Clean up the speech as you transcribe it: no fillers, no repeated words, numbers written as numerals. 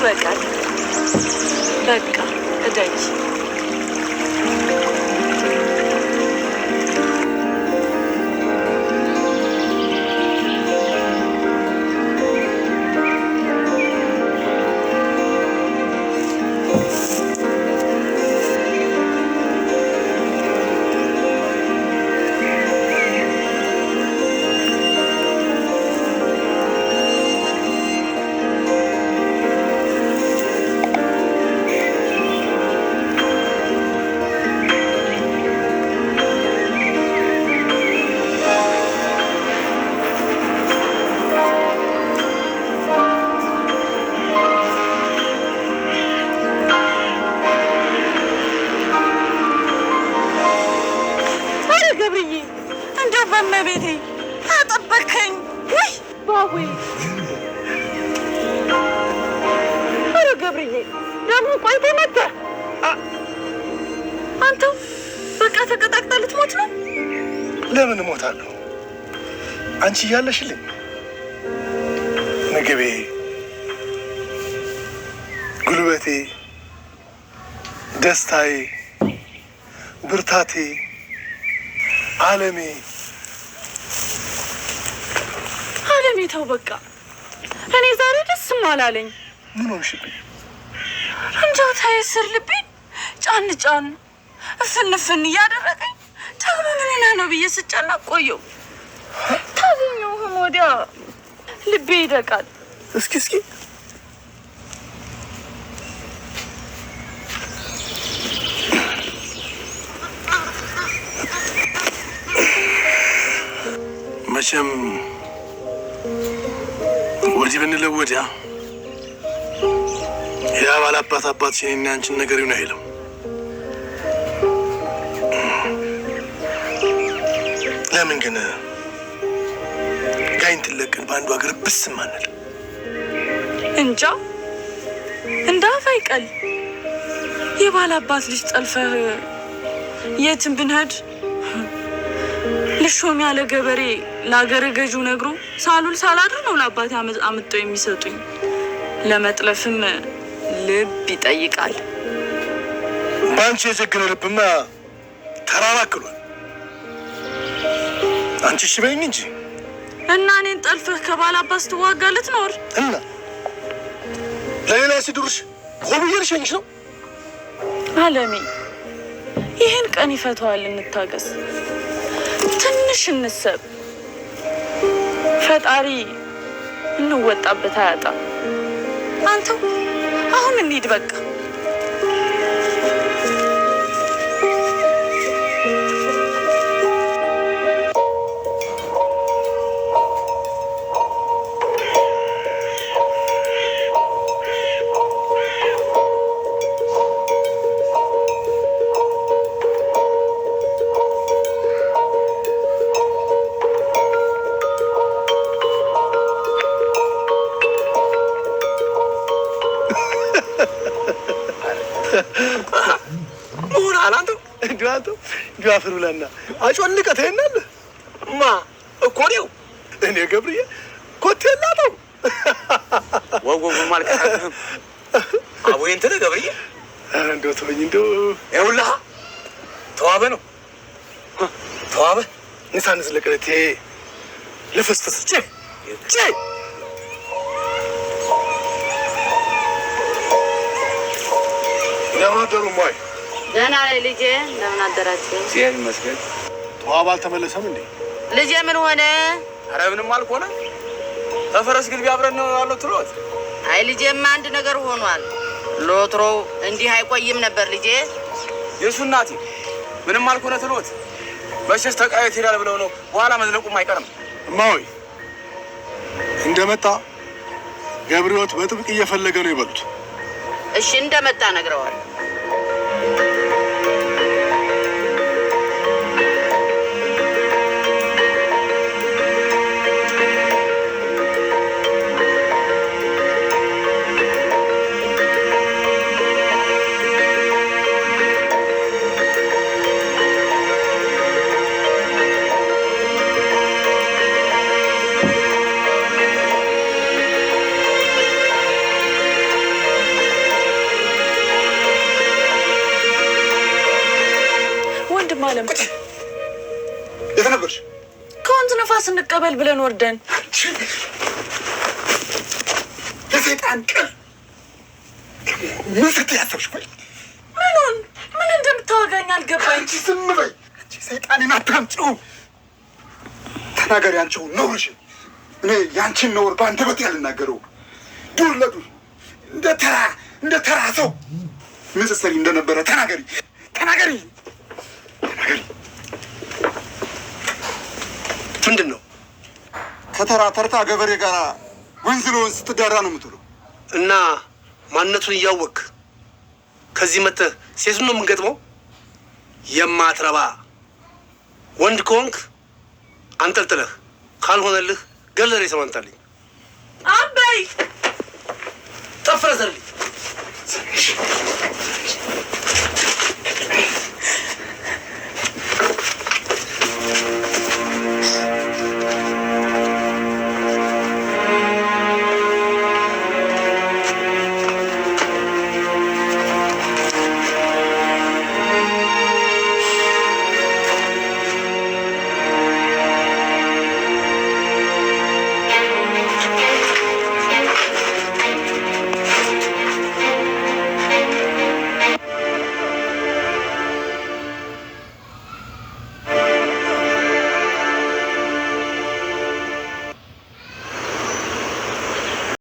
ይበቃል። በቃ እደጅ ቤቴ አጠበከኝ ወይ ባዊ አረ ገብርዬ ደግሞ ቆይቶ መጣ አንተው በቃ ተቀጣቅጣ ልትሞት ነው ለምን እሞታለሁ አንቺ እያለሽልኝ ምግቤ ጉልበቴ ደስታዬ ብርታቴ ዓለሜ ተው በቃ እኔ ዛሬ ደስም አላለኝ ምን ሆንሽብኝ እንጃው ታይስር ልቤን ጫን ጫን ፍንፍን እያደረገኝ ደግሞ ምን ነው ብዬ ስጨነቅ ቆየሁ ታገኘሁም ወዲያ ልቤ ይደቃል እስኪ መቼም ወዲህ ብንለው ወዲያ ያ ባላባት አባት ሲኔና አንቺን ነገር ይሁን አይልም። ለምን ግን ጋይንት ለቅን በአንዱ ሀገር ብስም አንል እንጃ እንዳፋይቀል የባላባት ልጅ ጠልፈህ የትም ብንሄድ ልሾም ያለ ገበሬ ለሀገር ገዡ ነግሮ ሳሉል ሳላድር ነው ለአባቴ አምጥተው የሚሰጡኝ። ለመጥለፍም ልብ ይጠይቃል። ባንቺ የጀግነ ልብማ ተራራክሏል። አንቺ እሺ በይኝ እንጂ እና እኔን ጠልፈህ ከባላባት ስትዋጋ ልትኖር እና ለሌላ ሲድሩሽ ቆብዬ ልሸኝሽ ነው። አለሜ ይህን ቀን ይፈታዋል። እንታገስ፣ ትንሽ እንሰብ። ፈጣሪ እንወጣበት አያጣም። አንተው አሁን እንሂድ በቃ። ምን አላንተ ጃፍር ብለና አጮልቀት ይናል ማ እኮ ነው እኔ ገብርዬ ኮቴላታው ወጎ ማለት አቦ እንተ ገብርዬ እንደው ተወኝ እንደው ይውላ ተዋበ ነው ተዋበ ንሳንስ ለቀለቴ ለፈስተስ ቼ ለማደሩ ማይ ደህና ነኝ ልጄ። እንደምን አደራችሁ? ሲያይ መስገን ተዋብ አልተመለሰም እንዴ? ልጄ ምን ሆነ? ኧረ ምንም አልሆነ። ተፈረስ ግልቢ አብረን ነው ያለው ትሎት። አይ ልጄማ አንድ ነገር ሆኗል። ሎትሮው እንዲህ አይቆይም ነበር ልጄ። የሱ እናቴ ምንም አልሆነ ትሎት። መቼስ ተቃየት ይላል ብለው ነው በኋላ መዝለቁም አይቀርም። እማሆይ እንደመጣ ገብርዮት በጥብቅ እየፈለገ ነው ይበሉት። እሺ እንደመጣ ነግረዋል። በል ብለን ወርደን የሰይጣን ቀን ምን ስትይ ያሰብሽ? ወይ ምን እንደምታወጋኝ አልገባኝ። ዝም በይ አንቺ። ሰይጣኔን አታምጪው። ተናገሪ አንቺው ነውርሽን። እኔ ያንቺን ነውር በአንደበቴ ያልናገረው ዱር ለዱር እንደ ተራ ሰው ምን ስትሰሪ እንደነበረ ተናገሪ። ምንድን ነው? ከተራ ተርታ ገበሬ ጋር ወንዝ ለወንዝ ስትዳራ ነው የምትውለው። እና ማንነቱን እያወቅ ከዚህ መጥተህ ሴቱን ነው የምንገጥመው? የማትረባ ወንድ ከሆንክ አንጠልጥለህ፣ ካልሆነልህ ገለሬ ሰማንታልኝ አበይ ጠፍረ ዘርልኝ